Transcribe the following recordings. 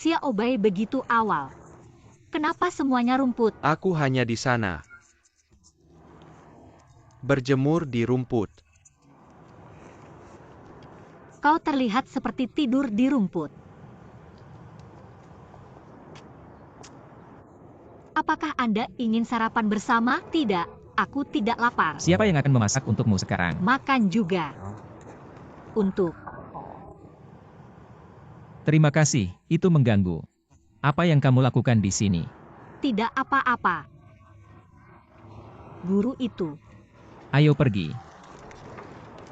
Xiaobai begitu awal. Kenapa semuanya rumput? Aku hanya di sana. Berjemur di rumput. Kau terlihat seperti tidur di rumput. Apakah Anda ingin sarapan bersama? Tidak, aku tidak lapar. Siapa yang akan memasak untukmu sekarang? Makan juga. Untuk. Terima kasih, itu mengganggu. Apa yang kamu lakukan di sini? Tidak apa-apa. Guru itu. Ayo pergi.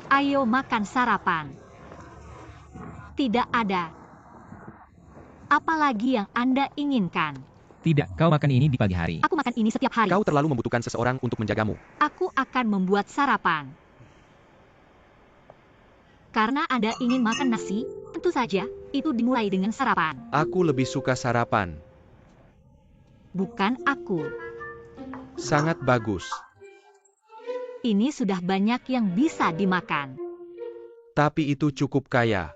Ayo makan sarapan. Tidak ada. Apalagi yang Anda inginkan? Tidak, kau makan ini di pagi hari. Aku makan ini setiap hari. Kau terlalu membutuhkan seseorang untuk menjagamu. Aku akan membuat sarapan. Karena Anda ingin makan nasi, tentu saja, itu dimulai dengan sarapan. Aku lebih suka sarapan. Bukan aku. Sangat bagus. Ini sudah banyak yang bisa dimakan. Tapi itu cukup kaya.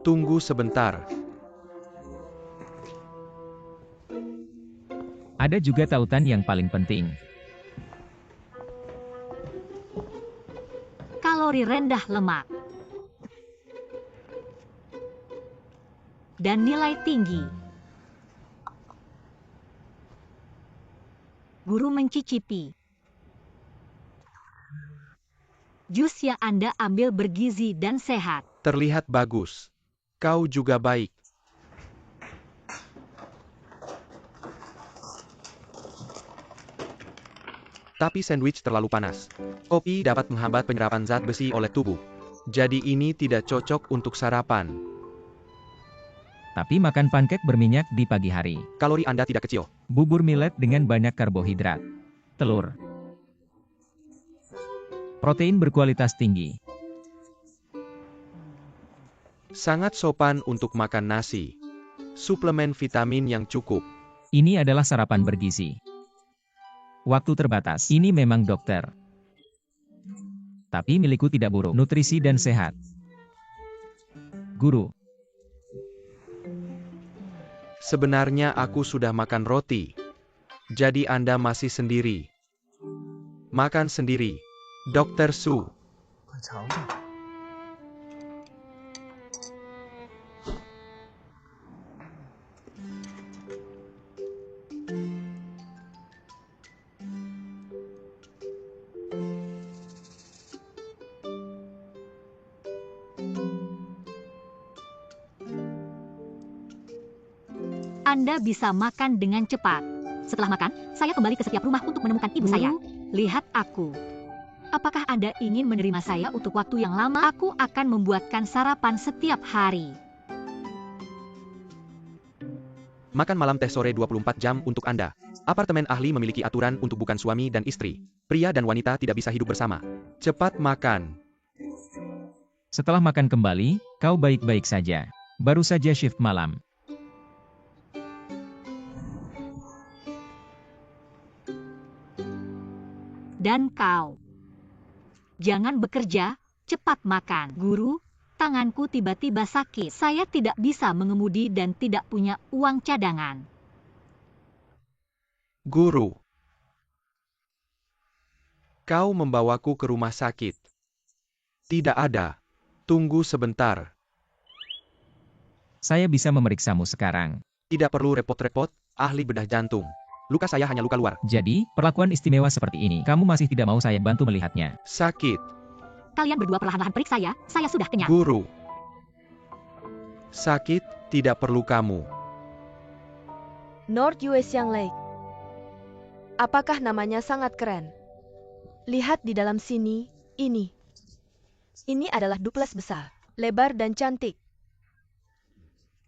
Tunggu sebentar. Ada juga tautan yang paling penting. Kalori rendah lemak. Dan nilai tinggi. Guru mencicipi. Jus yang Anda ambil bergizi dan sehat. Terlihat bagus. Kau juga baik. Tapi sandwich terlalu panas. Kopi dapat menghambat penyerapan zat besi oleh tubuh. Jadi ini tidak cocok untuk sarapan. Tapi makan pancake berminyak di pagi hari. Kalori Anda tidak kecil. Bubur millet dengan banyak karbohidrat. Telur. Protein berkualitas tinggi. Sangat sopan untuk makan nasi. Suplemen vitamin yang cukup. Ini adalah sarapan bergizi. Waktu terbatas. Ini memang dokter. Tapi milikku tidak buruk. Nutrisi dan sehat. Guru. Sebenarnya aku sudah makan roti. Jadi Anda masih sendiri. Makan sendiri. Dr. Su. Anda bisa makan dengan cepat. Setelah makan, saya kembali ke setiap rumah untuk menemukan ibu saya. Lihat aku. Apakah Anda ingin menerima saya untuk waktu yang lama? Aku akan membuatkan sarapan setiap hari. Makan malam teh sore 24 jam untuk Anda. Apartemen ahli memiliki aturan untuk bukan suami dan istri. Pria dan wanita tidak bisa hidup bersama. Cepat makan. Setelah makan kembali, kau baik-baik saja. Baru saja shift malam. Dan kau. Jangan bekerja, cepat makan. Guru, tanganku tiba-tiba sakit. Saya tidak bisa mengemudi dan tidak punya uang cadangan. Guru. Kau membawaku ke rumah sakit. Tidak ada. Tunggu sebentar. Saya bisa memeriksamu sekarang. Tidak perlu repot-repot, ahli bedah jantung. Luka saya hanya luka luar. Jadi, perlakuan istimewa seperti ini, kamu masih tidak mau saya bantu melihatnya. Sakit. Kalian berdua perlahan-lahan periksa saya sudah kenyang. Guru. Sakit, tidak perlu kamu. North Yuexiang Lake. Apakah namanya sangat keren? Lihat di dalam sini, ini. Ini adalah duples besar, lebar dan cantik.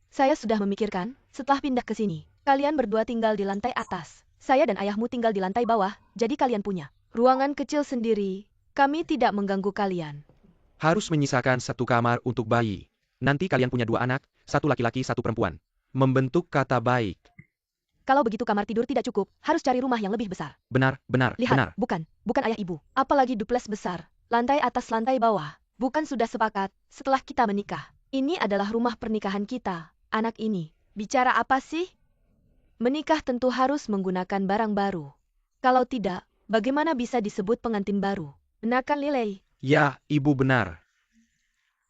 Saya sudah memikirkan, setelah pindah ke sini, kalian berdua tinggal di lantai atas. Saya dan ayahmu tinggal di lantai bawah, jadi kalian punya ruangan kecil sendiri. Kami tidak mengganggu kalian. Harus menyisakan satu kamar untuk bayi. Nanti kalian punya 2 anak, 1 laki-laki 1 perempuan. Membentuk kata baik. Kalau begitu kamar tidur tidak cukup, harus cari rumah yang lebih besar. Benar, benar, Lihat, benar. bukan ayah ibu. Apalagi duples besar. Lantai atas lantai bawah. Bukan sudah sepakat setelah kita menikah. Ini adalah rumah pernikahan kita, anak ini. Bicara apa sih? Menikah tentu harus menggunakan barang baru. Kalau tidak, bagaimana bisa disebut pengantin baru? Benar kan, Lilei? Ya, Ibu benar.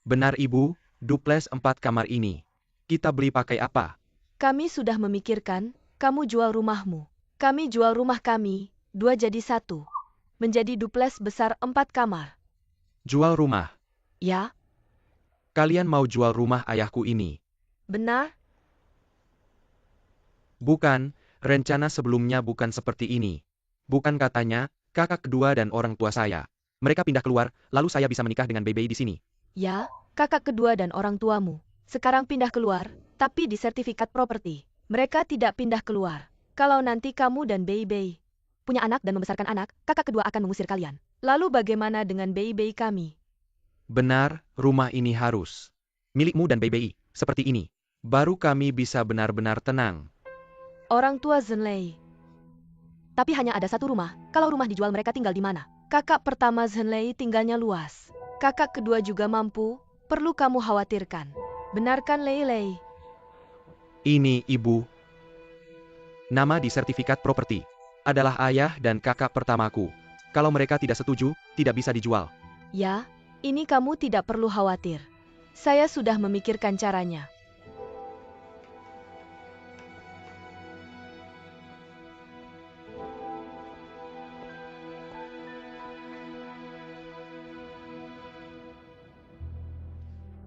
Benar Ibu, duples 4 kamar ini. Kita beli pakai apa? Kami sudah memikirkan, kamu jual rumahmu. Kami jual rumah kami, 2 jadi 1. Menjadi duples besar 4 kamar. Jual rumah. Ya, Kalian mau jual rumah ayahku ini? benar? Bukan, rencana sebelumnya bukan seperti ini. Bukan katanya, kakak kedua dan orang tua saya. Mereka pindah keluar, lalu saya bisa menikah dengan Bebe di sini. Ya, kakak kedua dan orang tuamu. Sekarang pindah keluar, tapi di sertifikat properti. Mereka tidak pindah keluar. Kalau nanti kamu dan Bebe punya anak dan membesarkan anak, kakak kedua akan mengusir kalian. Lalu bagaimana dengan Bebe kami? Benar, rumah ini harus milikmu dan Bebe, seperti ini. Baru kami bisa benar-benar tenang. Orang tua Zenlei. Tapi hanya ada 1 rumah, kalau rumah dijual mereka tinggal di mana? Kakak pertama Zenlei tinggalnya luas. Kakak kedua juga mampu, perlu kamu khawatirkan. Benarkan Lei? Ini Ibu. Nama di sertifikat properti adalah ayah dan kakak pertamaku. Kalau mereka tidak setuju, tidak bisa dijual. Ya, ini kamu tidak perlu khawatir. Saya sudah memikirkan caranya.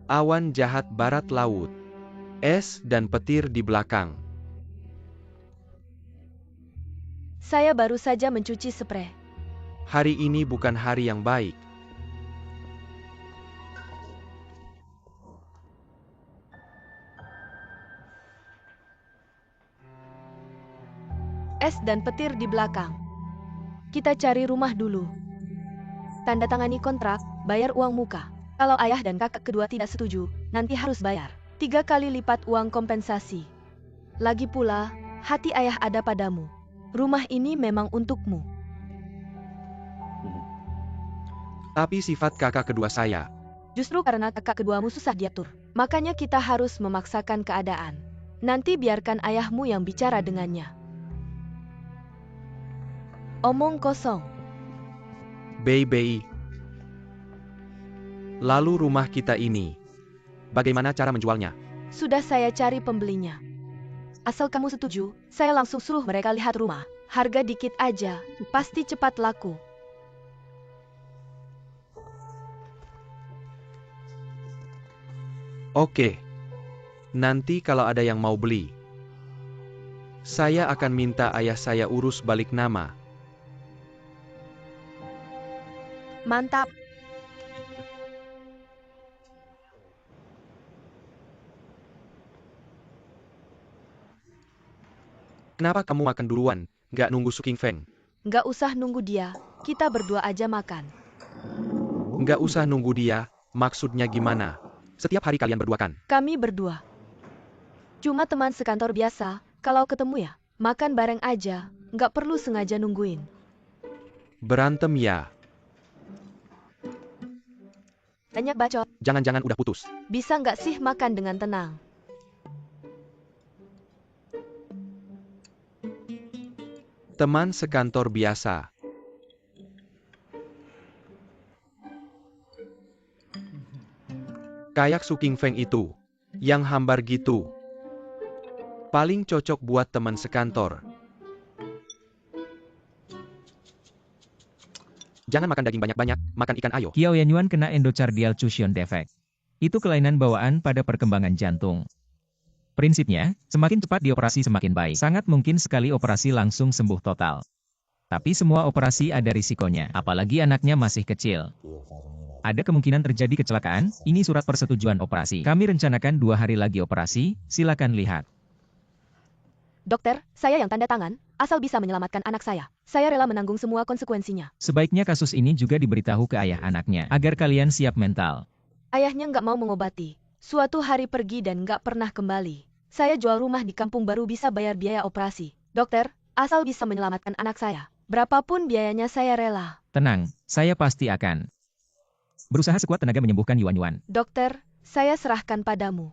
Awan jahat barat laut. Es dan petir di belakang. Saya baru saja mencuci sprei. Hari ini bukan hari yang baik. Es dan petir di belakang. Kita cari rumah dulu. Tanda tangani kontrak, bayar uang muka. Kalau ayah dan kakak kedua tidak setuju, nanti harus bayar 3 kali lipat uang kompensasi. Lagi pula, hati ayah ada padamu. Rumah ini memang untukmu. Tapi sifat kakak kedua saya. Justru karena kakak keduamu susah diatur, makanya kita harus memaksakan keadaan. Nanti biarkan ayahmu yang bicara dengannya. Omong kosong. Bebe. Lalu rumah kita ini, bagaimana cara menjualnya? Sudah saya cari pembelinya. Asal kamu setuju, saya langsung suruh mereka lihat rumah. Harga dikit aja, pasti cepat laku. Oke. Nanti kalau ada yang mau beli, saya akan minta ayah saya urus balik nama. Mantap. Kenapa kamu makan duluan, nggak nunggu Su King Feng? Nggak usah nunggu dia, kita berdua aja makan. Nggak usah nunggu dia, maksudnya gimana? Setiap hari kalian berdua kan? Kami berdua. Cuma teman sekantor biasa, kalau ketemu ya, makan bareng aja, nggak perlu sengaja nungguin. Berantem ya? Banyak bacot, Jangan-jangan udah putus. bisa nggak sih makan dengan tenang? Teman sekantor biasa. Kayak Su King Feng itu, yang hambar gitu. Paling cocok buat teman sekantor. Jangan makan daging banyak-banyak, makan ikan ayo. Qiao Yanyuan kena endocardial fusion defect. Itu kelainan bawaan pada perkembangan jantung. Prinsipnya, semakin cepat dioperasi semakin baik. Sangat mungkin sekali operasi langsung sembuh total. Tapi semua operasi ada risikonya, apalagi anaknya masih kecil. Ada kemungkinan terjadi kecelakaan, ini surat persetujuan operasi. Kami rencanakan 2 hari lagi operasi, silakan lihat. Dokter, saya yang tanda tangan, asal bisa menyelamatkan anak saya. Saya rela menanggung semua konsekuensinya. Sebaiknya kasus ini juga diberitahu ke ayah anaknya, agar kalian siap mental. Ayahnya nggak mau mengobati. Suatu hari pergi dan nggak pernah kembali. Saya jual rumah di kampung baru bisa bayar biaya operasi. Dokter, asal bisa menyelamatkan anak saya. Berapapun biayanya saya rela. Tenang, saya pasti akan. Berusaha sekuat tenaga menyembuhkan Yuan-Yuan. Dokter, saya serahkan padamu.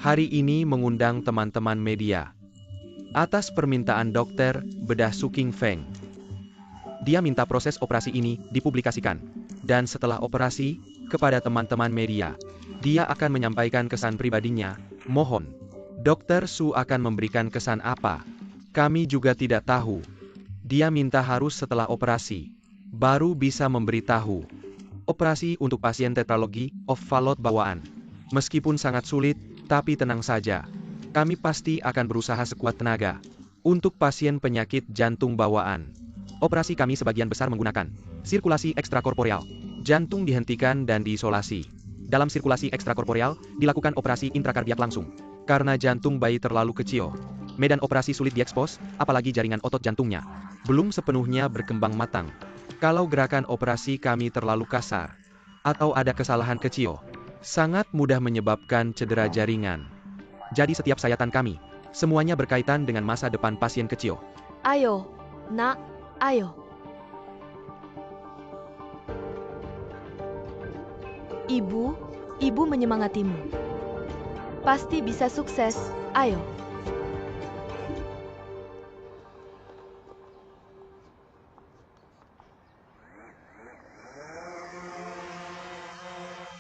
Hari ini mengundang teman-teman media. Atas permintaan dokter bedah Su King Feng. Dia minta proses operasi ini dipublikasikan. Dan setelah operasi, kepada teman-teman media, dia akan menyampaikan kesan pribadinya. Mohon, Dokter Su akan memberikan kesan apa? Kami juga tidak tahu. Dia minta harus setelah operasi, baru bisa memberitahu. Operasi untuk pasien tetralogi of Fallot bawaan. Meskipun sangat sulit, tapi tenang saja. Kami pasti akan berusaha sekuat tenaga. Untuk pasien penyakit jantung bawaan, operasi kami sebagian besar menggunakan sirkulasi ekstrakorporeal. Jantung dihentikan dan diisolasi. Dalam sirkulasi ekstrakorporeal, dilakukan operasi intrakardiak langsung. Karena jantung bayi terlalu kecil, medan operasi sulit diekspos, apalagi jaringan otot jantungnya belum sepenuhnya berkembang matang. Kalau gerakan operasi kami terlalu kasar, atau ada kesalahan kecil, sangat mudah menyebabkan cedera jaringan. Jadi setiap sayatan kami, semuanya berkaitan dengan masa depan pasien kecil. Ayo, nak, ayo. Ibu menyemangatimu. Pasti bisa sukses, ayo.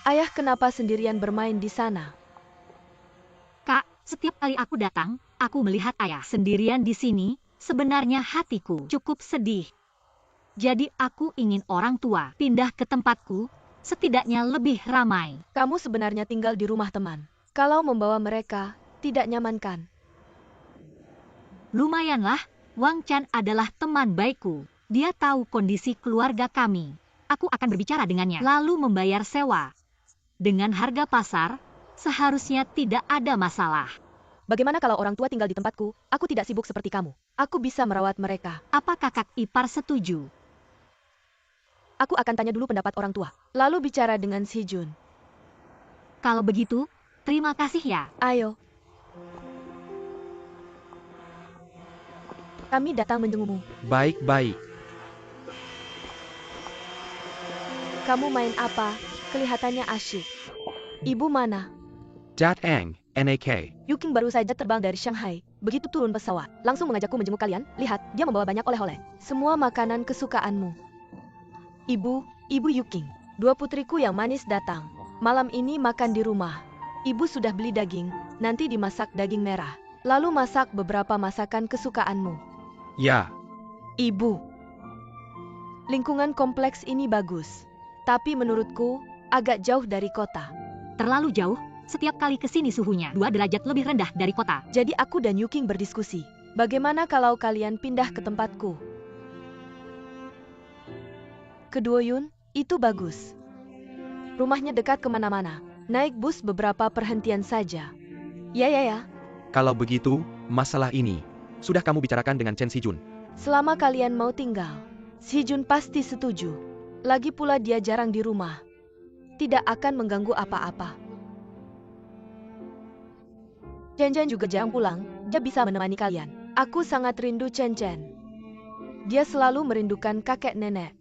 Ayah kenapa sendirian bermain di sana? Kak, setiap kali aku datang, aku melihat ayah sendirian di sini, sebenarnya hatiku cukup sedih. Jadi aku ingin orang tua pindah ke tempatku, setidaknya lebih ramai. Kamu sebenarnya tinggal di rumah teman. Kalau membawa mereka, tidak nyaman kan? Lumayanlah, Wang Chan adalah teman baikku. Dia tahu kondisi keluarga kami. Aku akan berbicara dengannya, lalu membayar sewa. Dengan harga pasar, seharusnya tidak ada masalah. Bagaimana kalau orang tua tinggal di tempatku? Aku tidak sibuk seperti kamu. Aku bisa merawat mereka. Apa kakak ipar setuju? Aku akan tanya dulu pendapat orang tua. Lalu bicara dengan Si Jun. Kalau begitu, terima kasih ya. Ayo. Kami datang menjengukmu. Baik-baik. Kamu main apa? Kelihatannya asyik. Ibu mana? Jat Eng, NAK. Yuking baru saja terbang dari Shanghai. Begitu turun pesawat, langsung mengajakku menjenguk kalian. Lihat, dia membawa banyak oleh-oleh. Semua makanan kesukaanmu. Ibu Yuking. Dua putriku yang manis datang. Malam ini makan di rumah. Ibu sudah beli daging, nanti dimasak daging merah. Lalu masak beberapa masakan kesukaanmu. Ya, Ibu. Lingkungan kompleks ini bagus. Tapi menurutku, agak jauh dari kota. Terlalu jauh, setiap kali ke sini suhunya 2 derajat lebih rendah dari kota. Jadi aku dan Yuking berdiskusi. Bagaimana kalau kalian pindah ke tempatku? Kedua Yun, itu bagus. Rumahnya dekat kemana-mana. Naik bus beberapa perhentian saja. Ya. kalau begitu, masalah ini sudah kamu bicarakan dengan Chen Si Jun. Selama kalian mau tinggal, Si Jun pasti setuju. Lagi pula dia jarang di rumah. Tidak akan mengganggu apa-apa. Chen Chen juga jarang pulang, dia bisa menemani kalian. Aku sangat rindu Chen Chen. Dia selalu merindukan kakek nenek.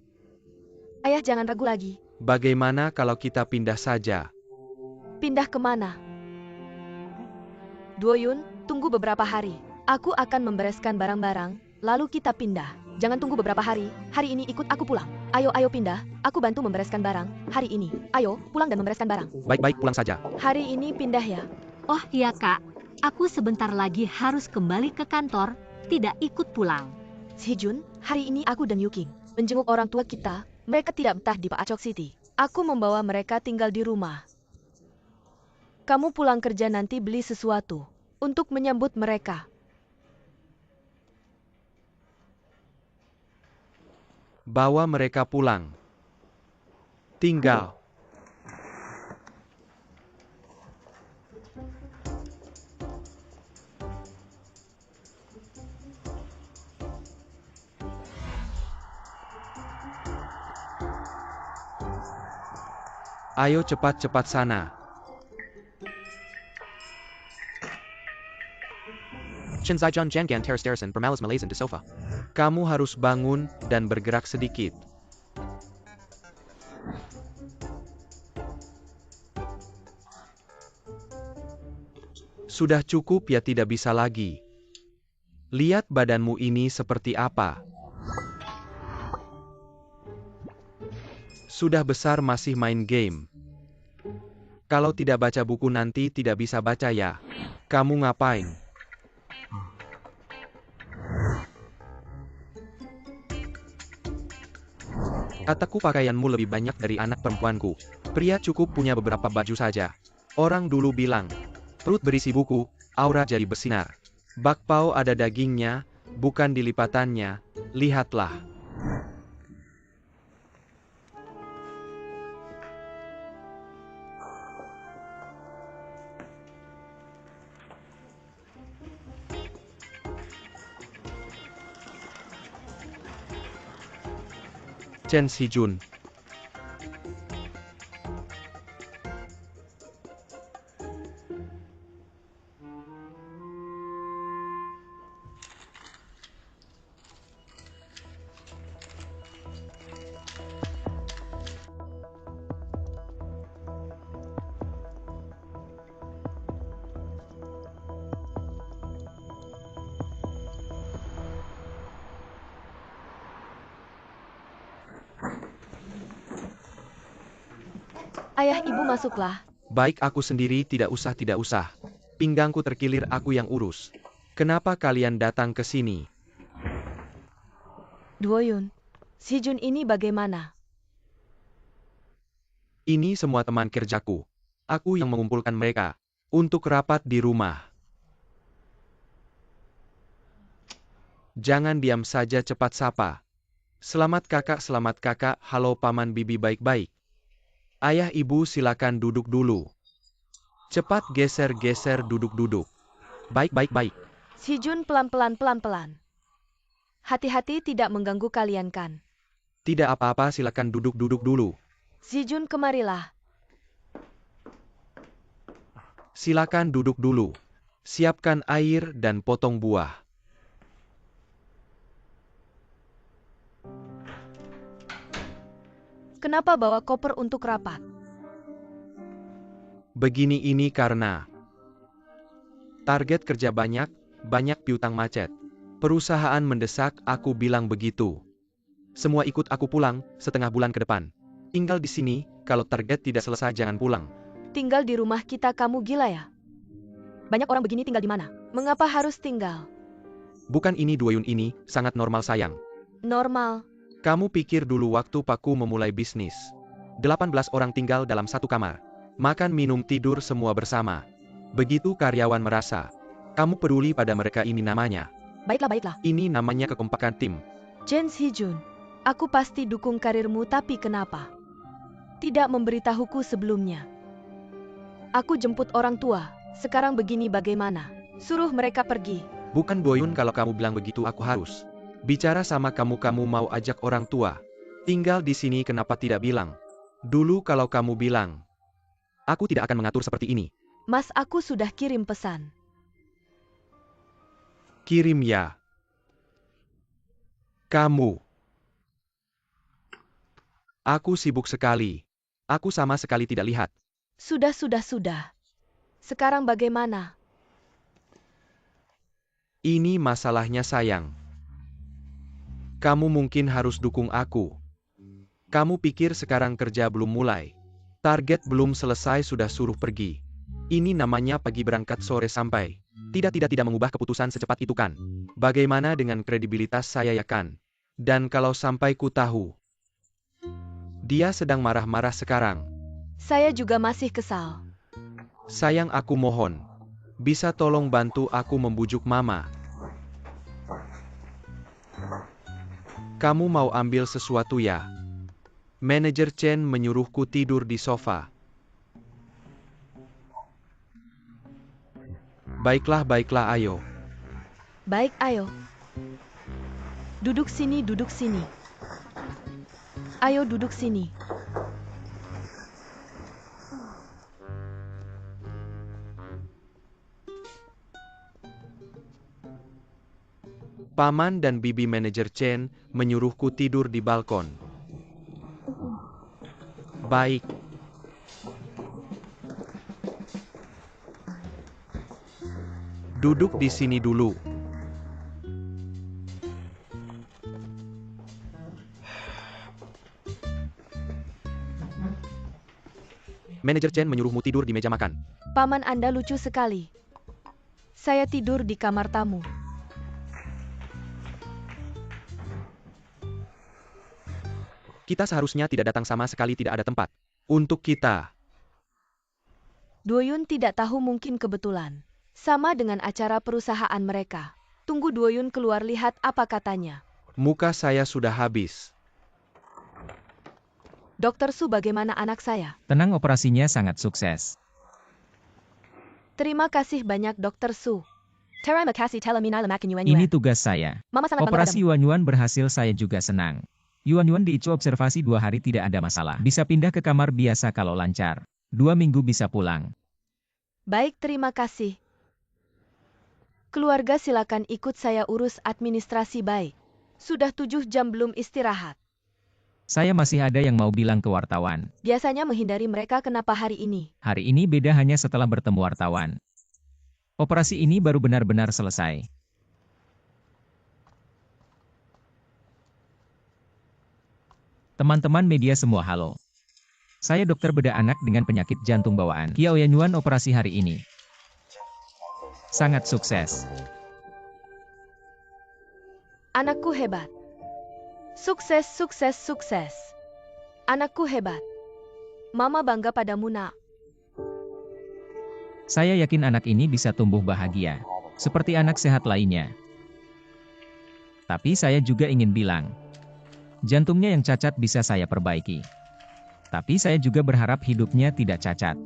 Ayah jangan ragu lagi. Bagaimana kalau kita pindah saja? Pindah kemana? Duoyun, tunggu beberapa hari. Aku akan membereskan barang-barang, lalu kita pindah. Jangan tunggu beberapa hari, hari ini ikut aku pulang. Ayo pindah, aku bantu membereskan barang, hari ini. Ayo, pulang dan membereskan barang. Baik-baik, pulang saja. Hari ini pindah ya. Oh iya kak, aku sebentar lagi harus kembali ke kantor, tidak ikut pulang. Si Jun, hari ini aku dan Yuking menjenguk orang tua kita. Mereka tidak betah di Paachok City. Aku membawa mereka tinggal di rumah. Kamu pulang kerja nanti beli sesuatu untuk menyambut mereka. Bawa mereka pulang. Tinggal. Ayo cepat-cepat sana. Chen Zaijian Jangan Teras-terasan bermalas malasan di sofa. Kamu harus bangun dan bergerak sedikit. Sudah cukup ya, tidak bisa lagi. Lihat badanmu ini seperti apa. Sudah besar masih main game. Kalau tidak baca buku nanti tidak bisa baca ya. Kamu ngapain? Kataku pakaianmu lebih banyak dari anak perempuanku. Pria cukup punya beberapa baju saja. Orang dulu bilang, perut berisi buku, aura jadi bersinar. Bakpao ada dagingnya, bukan di lipatannya. Lihatlah. Chen Sijun. Ayah ibu masuklah. Baik, aku sendiri, tidak usah. Pinggangku terkilir, aku yang urus. Kenapa kalian datang ke sini? Duoyun, Sijun ini bagaimana? Ini semua teman kerjaku. Aku yang mengumpulkan mereka untuk rapat di rumah. Jangan diam saja, cepat sapa. Selamat kakak, halo paman bibi, baik-baik. Ayah ibu silakan duduk dulu. Cepat geser, duduk. Baik. Sijun pelan-pelan. Hati-hati tidak mengganggu kalian kan? Tidak apa-apa, silakan duduk dulu. Sijun kemarilah. Silakan duduk dulu. Siapkan air dan potong buah. Kenapa bawa koper untuk rapat? Begini, ini karena target kerja banyak piutang macet. Perusahaan mendesak, aku bilang begitu. Semua ikut aku pulang, setengah bulan ke depan. Tinggal di sini, kalau target tidak selesai jangan pulang. Tinggal di rumah kita, kamu gila ya? Banyak orang begini tinggal di mana? Mengapa harus tinggal? Bukan ini Duoyun, ini sangat normal sayang. Normal. Kamu pikir dulu waktu Paku memulai bisnis. 18 orang tinggal dalam satu kamar. Makan, minum, tidur semua bersama. Begitu karyawan merasa. Kamu peduli pada mereka, ini namanya. Baiklah. Ini namanya kekompakan tim. Chen Sijun, aku pasti dukung karirmu, tapi kenapa tidak memberitahuku sebelumnya? Aku jemput orang tua, sekarang begini bagaimana? Suruh mereka pergi. Bukan Duoyun, kalau kamu bilang begitu aku harus bicara sama kamu mau ajak orang tua tinggal di sini, kenapa tidak bilang dulu? Kalau kamu bilang, aku tidak akan mengatur seperti ini. Mas, aku sudah kirim pesan. Kirim ya. Kamu. Aku sibuk sekali. Aku sama sekali tidak lihat. Sudah. Sekarang bagaimana? Ini masalahnya sayang. Kamu mungkin harus dukung aku. Kamu pikir sekarang kerja belum mulai, target belum selesai sudah suruh pergi. Ini namanya pagi berangkat sore sampai. Tidak mengubah keputusan secepat itu kan? Bagaimana dengan kredibilitas saya ya kan? Dan kalau sampai ku tahu dia sedang marah-marah sekarang. Saya juga masih kesal. Sayang, aku mohon, bisa tolong bantu aku membujuk mama. Kamu mau ambil sesuatu ya? Manajer Chen menyuruhku tidur di sofa. Baiklah, ayo. Baik, ayo. Duduk sini. Ayo duduk sini. Paman dan bibi manajer Chen menyuruhku tidur di balkon. Baik. Duduk di sini dulu. Manajer Chen menyuruhmu tidur di meja makan. Paman Anda lucu sekali. Saya tidur di kamar tamu. Kita seharusnya tidak datang sama sekali, tidak ada tempat untuk kita. Doyun tidak tahu, mungkin kebetulan. Sama dengan acara perusahaan mereka. Tunggu Doyun keluar, lihat apa katanya. Muka saya sudah habis. Dokter Su, bagaimana anak saya? Tenang, operasinya sangat sukses. Terima kasih banyak Dokter Su. Terima kasih telah menyelamatkan Yuan Ini Yuan. tugas saya. Mama sangat bangga Operasi padamu. Yuan Yuan berhasil, saya juga senang. Yuan Yuan di ICU observasi 2 hari, tidak ada masalah. Bisa pindah ke kamar biasa kalau lancar. 2 minggu bisa pulang. Baik, terima kasih. Keluarga silakan ikut saya urus administrasi. Baik. Sudah 7 jam belum istirahat. Saya masih ada yang mau bilang ke wartawan. Biasanya menghindari mereka, kenapa hari ini? Hari ini beda hanya setelah bertemu wartawan. Operasi ini baru benar-benar selesai. Teman-teman media semua, halo. Saya dokter bedah anak dengan penyakit jantung bawaan. Kiao Yanyuan operasi hari ini sangat sukses. Anakku hebat. Sukses, sukses, sukses. Anakku hebat. Mama bangga padamu, nak. Saya yakin anak ini bisa tumbuh bahagia, seperti anak sehat lainnya. Tapi saya juga ingin bilang, jantungnya yang cacat bisa saya perbaiki. Tapi saya juga berharap hidupnya tidak cacat.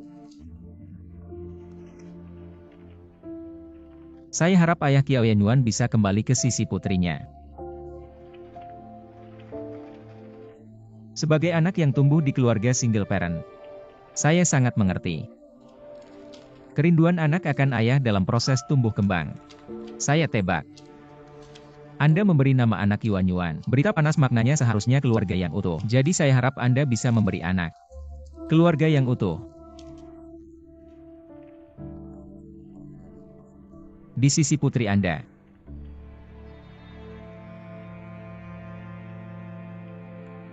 Saya harap ayah Kiao Yanyuan bisa kembali ke sisi putrinya. Sebagai anak yang tumbuh di keluarga single parent, saya sangat mengerti kerinduan anak akan ayah dalam proses tumbuh kembang. Saya tebak Anda memberi nama anak Yuan Yuan. Berita panas maknanya seharusnya keluarga yang utuh. Jadi saya harap Anda bisa memberi anak keluarga yang utuh. Di sisi putri Anda.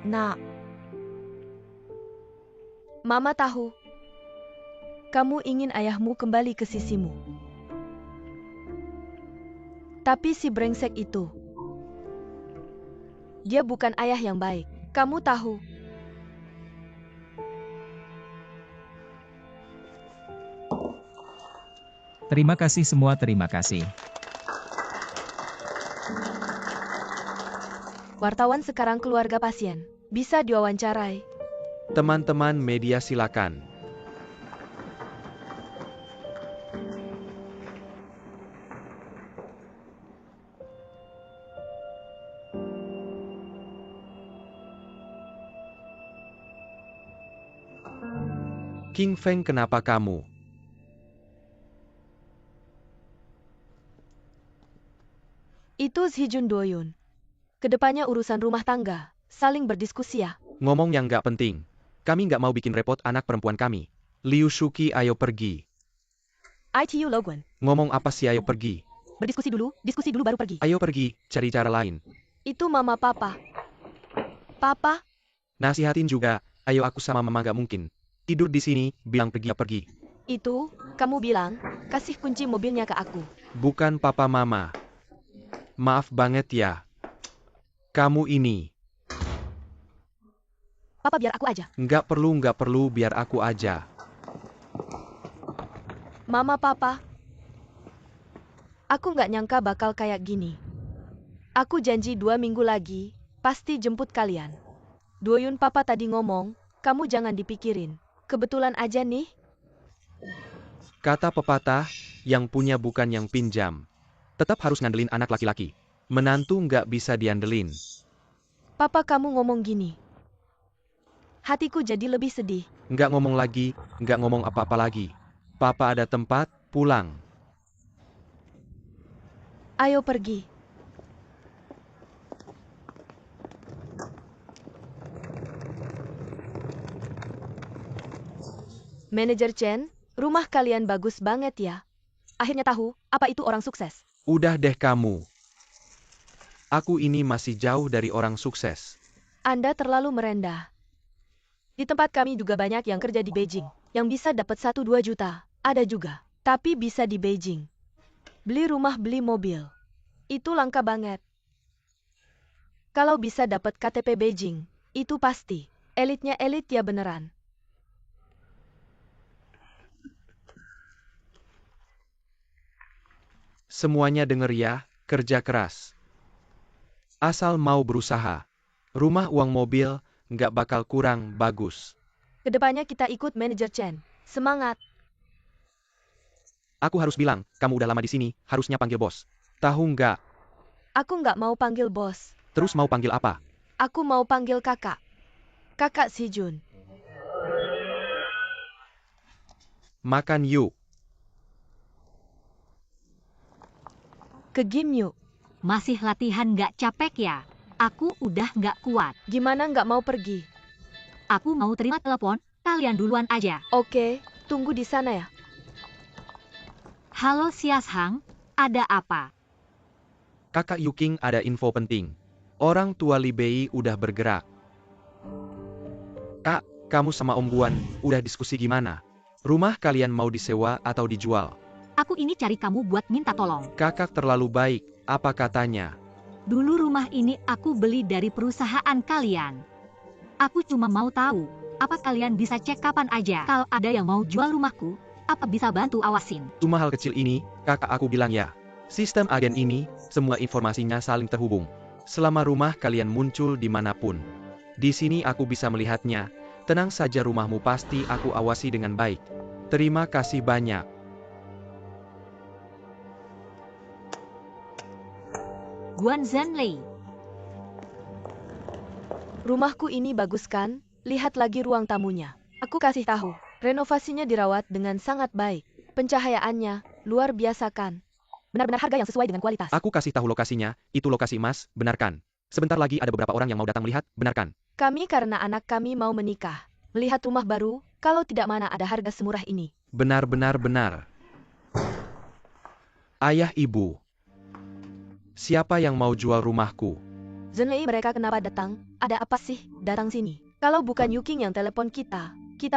Nak. Mama tahu. Kamu ingin ayahmu kembali ke sisimu. Tapi si brengsek itu, dia bukan ayah yang baik. Kamu tahu. Terima kasih semua, terima kasih. Wartawan sekarang keluarga pasien. Bisa diwawancarai. Teman-teman media silakan. King Feng, kenapa kamu? Itu Zijun Doyun. Kedepannya urusan rumah tangga. Saling berdiskusi ya. Ngomong yang nggak penting. Kami nggak mau bikin repot anak perempuan kami. Liu Shuki, ayo pergi. ITU Loguan. Ngomong apa sih, ayo pergi. Berdiskusi dulu, diskusi dulu baru pergi. Ayo pergi, cari cara lain. Itu mama papa. Papa, Nasihatin juga, ayo aku sama mama nggak mungkin. Tidur di sini, bilang pergi ya pergi. itu, kamu bilang, kasih kunci mobilnya ke aku. Bukan papa mama. Maaf banget ya. Kamu ini. Papa, biar aku aja. Nggak perlu, biar aku aja. Mama, papa. Aku nggak nyangka bakal kayak gini. Aku janji 2 minggu lagi, pasti jemput kalian. Doyun, papa tadi ngomong, kamu jangan dipikirin. Kebetulan aja nih. Kata pepatah, yang punya bukan yang pinjam. Tetap harus ngandelin anak laki-laki. Menantu nggak bisa diandelin. Papa, kamu ngomong gini. Hatiku jadi lebih sedih. Nggak ngomong lagi, nggak ngomong apa-apa lagi. Papa ada tempat, pulang. Ayo pergi. Manajer Chen, rumah kalian bagus banget ya. Akhirnya tahu, apa itu orang sukses. Udah deh kamu. Aku ini masih jauh dari orang sukses. Anda terlalu merendah. Di tempat kami juga banyak yang kerja di Beijing. Yang bisa dapat 1-2 juta. Ada juga. Tapi bisa di Beijing. Beli rumah, beli mobil. Itu langka banget. Kalau bisa dapat KTP Beijing, itu pasti. Elitnya elit ya beneran. Semuanya denger ya, kerja keras. Asal mau berusaha. Rumah, uang, mobil, nggak bakal kurang bagus. Kedepannya kita ikut manajer Chen. Semangat. Aku harus bilang, kamu udah lama di sini, harusnya panggil bos. Tahu nggak? Aku nggak mau panggil bos. Terus mau panggil apa? Aku mau panggil kakak. Kakak Si Jun. Makan yuk. Ke gym yuk. Masih latihan nggak capek ya? Aku udah nggak kuat. Gimana nggak mau pergi? Aku mau terima telepon, kalian duluan aja. Oke, tunggu di sana ya. Halo Siashang, ada apa? Kakak Yuking ada info penting. Orang tua Li Bei udah bergerak. Kak, kamu sama Om Guan, udah diskusi gimana? Rumah kalian mau disewa atau dijual? Aku ini cari kamu buat minta tolong. Kakak terlalu baik, apa katanya? Dulu rumah ini aku beli dari perusahaan kalian. Aku cuma mau tahu, apa kalian bisa cek kapan aja kalau ada yang mau jual rumahku, apa bisa bantu awasin? Cuma hal kecil ini, kakak aku bilang ya. Sistem agen ini, semua informasinya saling terhubung. Selama rumah kalian muncul dimanapun. Di sini aku bisa melihatnya. Tenang saja, rumahmu pasti aku awasi dengan baik. Terima kasih banyak. Guan Zhenlei. Rumahku ini bagus kan? Lihat lagi ruang tamunya. Aku kasih tahu, renovasinya dirawat dengan sangat baik. Pencahayaannya luar biasa kan? Benar-benar harga yang sesuai dengan kualitas. Aku kasih tahu lokasinya, itu lokasi emas, benarkan. Sebentar lagi ada beberapa orang yang mau datang melihat, benarkan. Kami karena anak kami mau menikah. Melihat rumah baru, kalau tidak mana ada harga semurah ini. Benar. Ayah, ibu. Siapa yang mau jual rumahku? Zhenlei, mereka kenapa datang? Ada apa sih datang sini? Kalau bukan Yuking yang telepon kita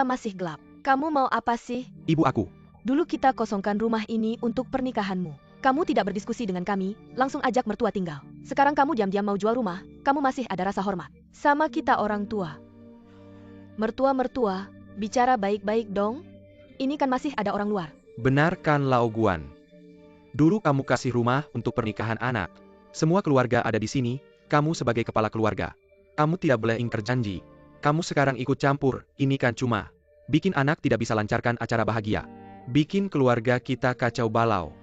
masih gelap. Kamu mau apa sih? Ibu aku. Dulu kita kosongkan rumah ini untuk pernikahanmu. Kamu tidak berdiskusi dengan kami, langsung ajak mertua tinggal. Sekarang kamu diam-diam mau jual rumah, kamu masih ada rasa hormat. Sama kita orang tua. Mertua, bicara baik-baik dong. Ini kan masih ada orang luar. Benarkan Lao Guan. Dulu kamu kasih rumah untuk pernikahan anak. Semua keluarga ada di sini, kamu sebagai kepala keluarga. Kamu tidak boleh ingkar janji. Kamu sekarang ikut campur, ini kan cuma bikin anak tidak bisa lancarkan acara bahagia. Bikin keluarga kita kacau balau.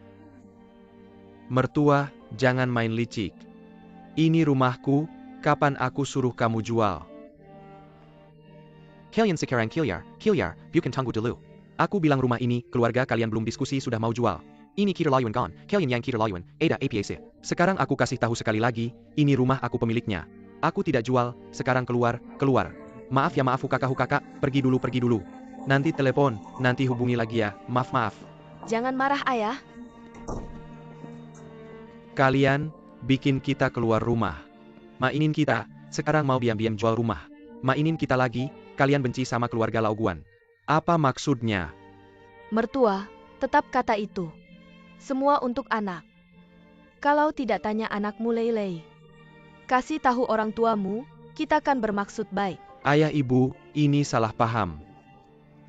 Mertua, jangan main licik. Ini rumahku, kapan aku suruh kamu jual? Kalian sekarang Kilyar, bukan tunggu dulu. Aku bilang rumah ini, keluarga kalian belum diskusi sudah mau jual. Ini kita layuan kan, kalian yang kita layuan, ada APAC. Sekarang aku kasih tahu sekali lagi, ini rumah aku pemiliknya. Aku tidak jual, sekarang keluar. Maaf ya, maaf kakak, pergi dulu. Nanti telepon, nanti hubungi lagi ya, maaf. Jangan marah ayah. Kalian, bikin kita keluar rumah. Mainin kita, sekarang mau diam-diam jual rumah. Mainin kita lagi, kalian benci sama keluarga Lao Guan. Apa maksudnya? Mertua, tetap kata itu. Semua untuk anak. Kalau tidak tanya anakmu Lei. Kasih tahu orang tuamu, kita kan bermaksud baik. Ayah, ibu, ini salah paham.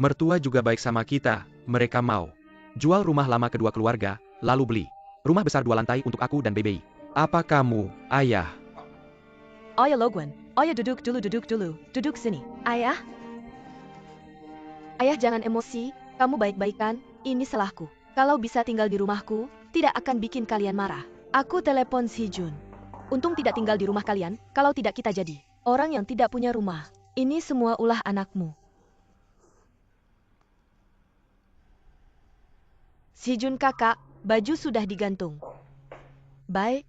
Mertua juga baik sama kita, mereka mau jual rumah lama kedua keluarga, lalu beli rumah besar 2 lantai untuk aku dan Bebe. Apa kamu, ayah? Ayah Loguan, ayah duduk dulu, duduk sini. Ayah? Ayah jangan emosi, kamu baik-baikan, ini salahku. Kalau bisa tinggal di rumahku, tidak akan bikin kalian marah. Aku telepon Si Jun. Untung tidak tinggal di rumah kalian, kalau tidak kita jadi orang yang tidak punya rumah. Ini semua ulah anakmu. Si Jun kakak, baju sudah digantung. Bye.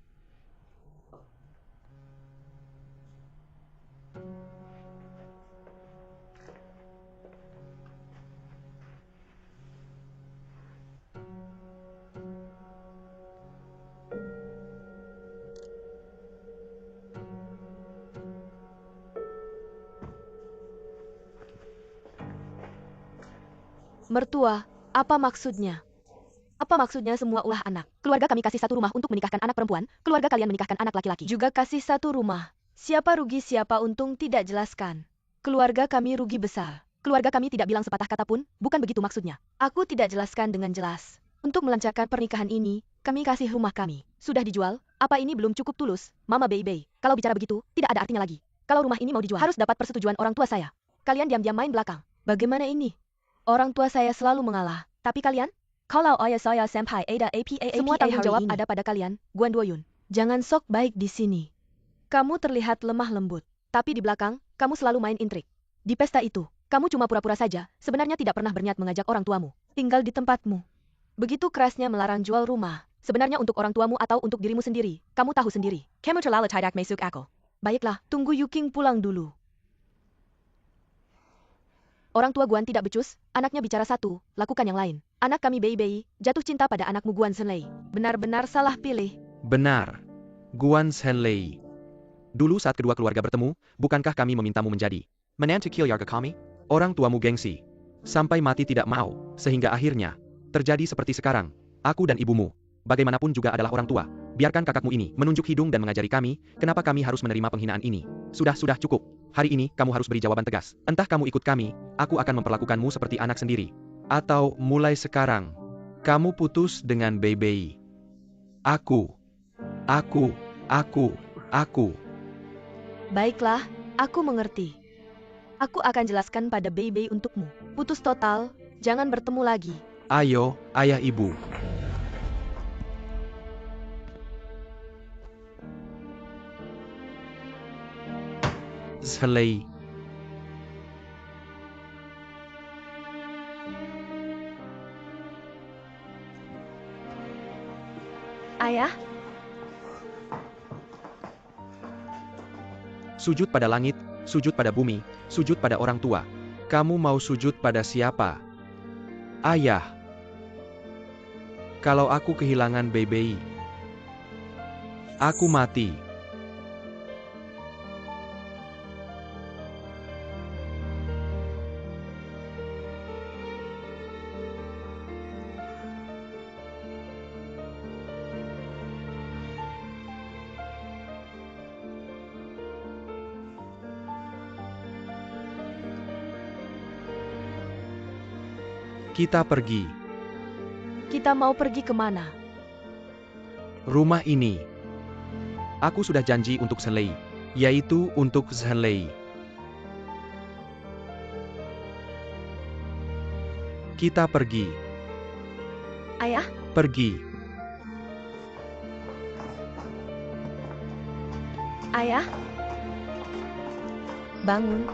Mertua, apa maksudnya? Apa maksudnya semua ulah anak? Keluarga kami kasih satu rumah untuk menikahkan anak perempuan, keluarga kalian menikahkan anak laki-laki. Juga kasih satu rumah. Siapa rugi siapa untung tidak jelaskan. Keluarga kami rugi besar. Keluarga kami tidak bilang sepatah kata pun, bukan begitu maksudnya. Aku tidak jelaskan dengan jelas. Untuk melancarkan pernikahan ini, kami kasih rumah kami. Sudah dijual, apa ini belum cukup tulus, Mama Baby? Kalau bicara begitu, tidak ada artinya lagi. Kalau rumah ini mau dijual, harus dapat persetujuan orang tua saya. Kalian diam-diam main belakang. Bagaimana ini? Orang tua saya selalu mengalah. Tapi kalian? Kalau ayah saya sampai ada APA semua tanggung jawab ada pada kalian, Guan Duoyun. Jangan sok baik di sini. Kamu terlihat lemah lembut, tapi di belakang, kamu selalu main intrik. Di pesta itu, kamu cuma pura-pura saja, sebenarnya tidak pernah berniat mengajak orang tuamu. Tinggal di tempatmu. Begitu kerasnya melarang jual rumah. Sebenarnya untuk orang tuamu atau untuk dirimu sendiri, kamu tahu sendiri. Kamu terlalu tidak masuk akal. Baiklah, tunggu Yuking pulang dulu. Orang tua Guan tidak becus, anaknya bicara satu, lakukan yang lain. Anak kami Bei jatuh cinta pada anakmu Guan Shenlei. Benar-benar salah pilih. Benar. Guan Shenlei. Dulu saat kedua keluarga bertemu, bukankah kami memintamu menjadi menantu keluarga kami? Orang tuamu gengsi. Sampai mati tidak mau, sehingga akhirnya terjadi seperti sekarang. Aku dan ibumu, bagaimanapun juga adalah orang tua. Biarkan kakakmu ini menunjuk hidung dan mengajari kami, kenapa kami harus menerima penghinaan ini. Sudah cukup. Hari ini, kamu harus beri jawaban tegas. Entah kamu ikut kami, aku akan memperlakukanmu seperti anak sendiri. Atau mulai sekarang, kamu putus dengan Bei. Aku. Baiklah, aku mengerti. Aku akan jelaskan pada Bei untukmu. Putus total, jangan bertemu lagi. Ayo, ayah ibu. Shenlei. Ayah, Sujud pada langit, sujud pada bumi, sujud pada orang tua. Kamu mau sujud pada siapa? Ayah. Kalau aku kehilangan Bei, aku mati. Kita pergi. kita mau pergi kemana? Rumah ini. Aku sudah janji untuk Shenlei, yaitu untuk Shenlei. Kita pergi. Ayah, Pergi. ayah. Bangun.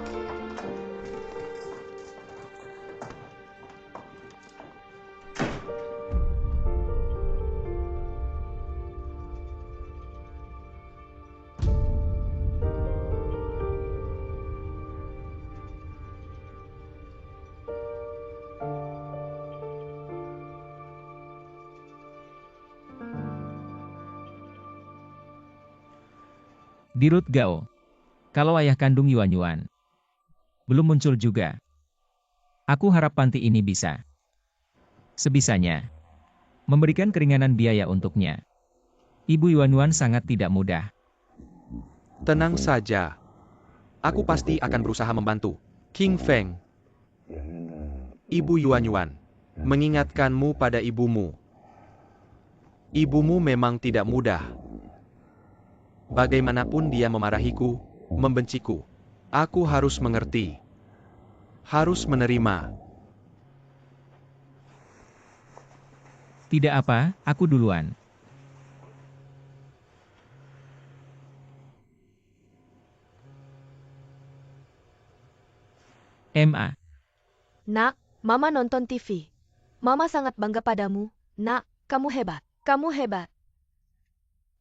Dirut Gao. Kalau ayah kandung Yuan belum muncul juga. Aku harap panti ini bisa sebisanya memberikan keringanan biaya untuknya. Ibu Yuan sangat tidak mudah. Tenang saja. Aku pasti akan berusaha membantu. King Feng. Ibu Yuan, mengingatkanmu pada ibumu. Ibumu memang tidak mudah. Bagaimanapun dia memarahiku, membenciku. Aku harus mengerti. Harus menerima. Tidak apa, aku duluan. Ma. Nak, Mama nonton TV. Mama sangat bangga padamu. Nak, kamu hebat. Kamu hebat.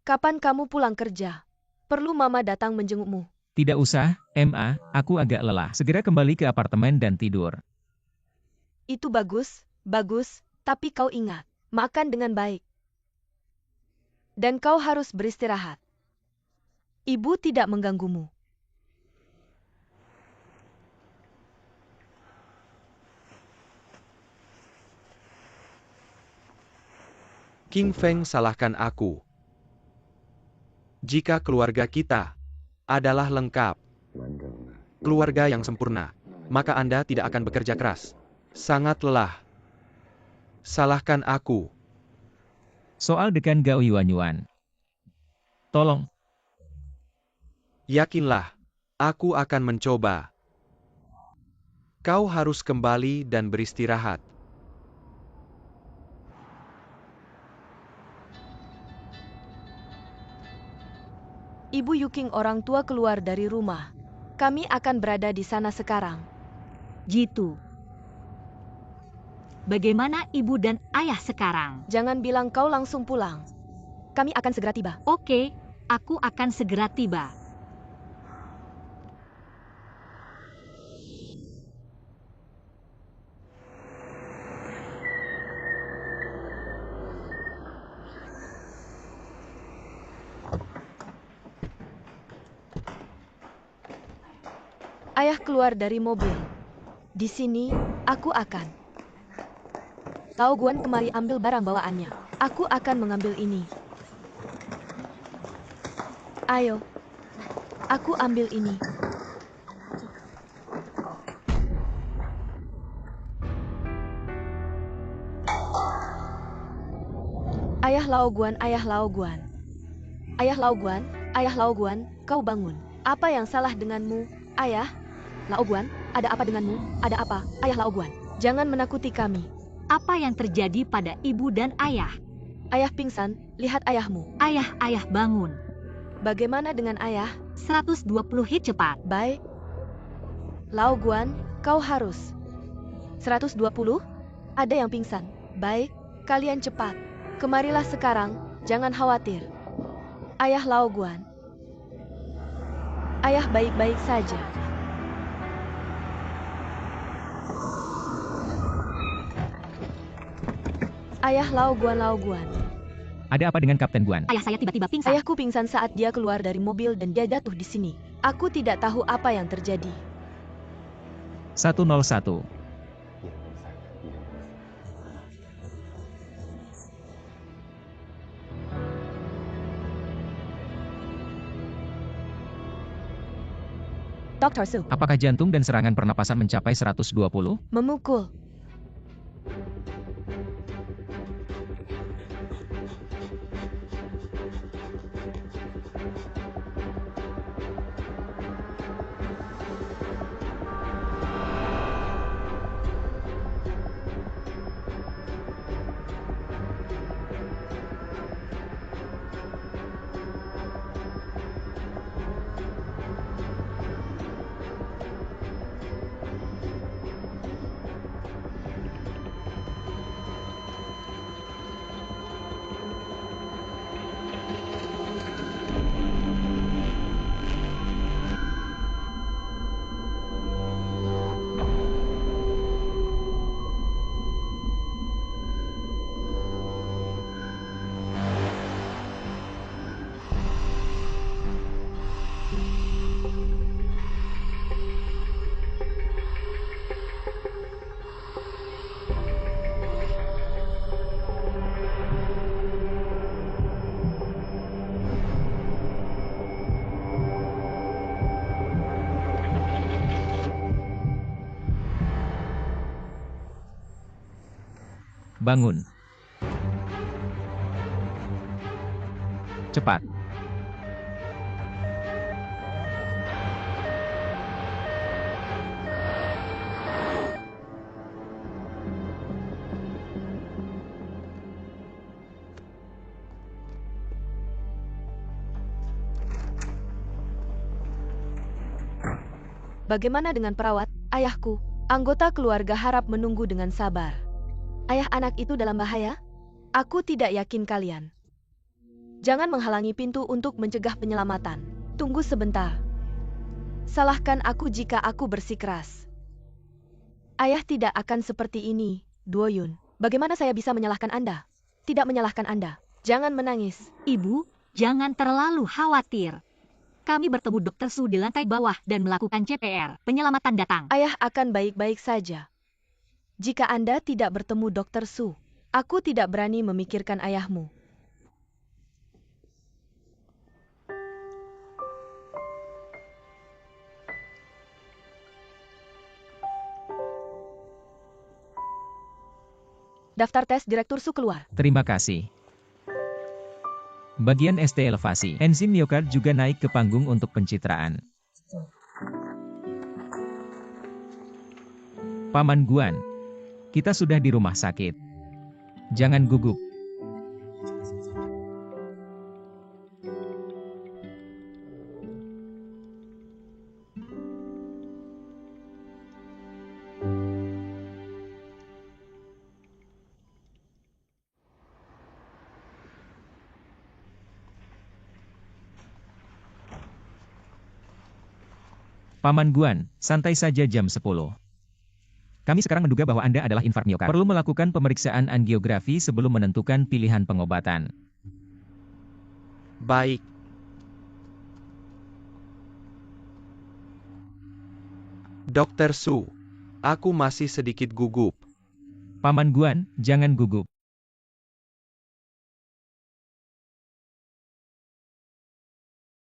Kapan kamu pulang kerja? Perlu Mama datang menjengukmu. Tidak usah, Ma, aku agak lelah. Segera kembali ke apartemen dan tidur. Itu bagus, tapi kau ingat, makan dengan baik. Dan kau harus beristirahat. Ibu tidak mengganggumu. King Feng salahkan aku. Jika keluarga kita adalah lengkap, keluarga yang sempurna, maka Anda tidak akan bekerja keras. Sangat lelah. Salahkan aku. Soal Dekan Gao Yuanyuan. Tolong. Yakinlah, aku akan mencoba. Kau harus kembali dan beristirahat. Ibu Yuking orang tua keluar dari rumah. Kami akan berada di sana sekarang. Jitu. Bagaimana ibu dan ayah sekarang? Jangan bilang kau langsung pulang. Kami akan segera tiba. Oke, aku akan segera tiba. Ayah keluar dari mobil. Di sini, aku akan. Lao Guan kemari ambil barang bawaannya. Aku akan mengambil ini. Ayo. Aku ambil ini. Ayah Lao Guan, Ayah Lao Guan. Ayah Lao Guan, Ayah Lao Guan, kau bangun. Apa yang salah denganmu, Ayah? Lao Guan, ada apa denganmu? Ada apa, Ayah Lao Guan? Jangan menakuti kami. Apa yang terjadi pada ibu dan ayah? Ayah pingsan, lihat ayahmu. Ayah bangun. Bagaimana dengan ayah? 120 hit cepat. Baik. Lao Guan, kau harus. 120? Ada yang pingsan. Baik, kalian cepat. Kemarilah sekarang, jangan khawatir. Ayah Lao Guan. Ayah baik-baik saja. Ayah Lao Guan, Lao Guan. Ada apa dengan Kapten Guan? Ayah saya tiba-tiba pingsan. Ayahku pingsan saat dia keluar dari mobil dan dia jatuh di sini. Aku tidak tahu apa yang terjadi. 101. Dr. Su, Apakah jantung dan serangan pernapasan mencapai 120? memukul. Bangun. Cepat. Bagaimana dengan perawat, ayahku? Anggota keluarga harap menunggu dengan sabar. Ayah anak itu dalam bahaya? Aku tidak yakin kalian. Jangan menghalangi pintu untuk mencegah penyelamatan. Tunggu sebentar. Salahkan aku jika aku bersikeras. Ayah tidak akan seperti ini, Duoyun. Bagaimana saya bisa menyalahkan Anda? Tidak menyalahkan Anda. Jangan menangis. Ibu, jangan terlalu khawatir. Kami bertemu Dr. Su di lantai bawah dan melakukan CPR. Penyelamatan datang. Ayah akan baik-baik saja. Jika Anda tidak bertemu Dr. Su, Aku tidak berani memikirkan ayahmu. Daftar tes Direktur Su keluar. Terima kasih. Bagian ST elevasi. Enzim miokard juga naik ke panggung untuk pencitraan. Paman Guan, kita sudah di rumah sakit. Jangan gugup. Paman Guan, santai saja jam 10. Kami sekarang menduga bahwa Anda adalah infark miokard. Perlu melakukan pemeriksaan angiografi sebelum menentukan pilihan pengobatan. Baik. Dokter Su, aku masih sedikit gugup. Paman Guan, jangan gugup.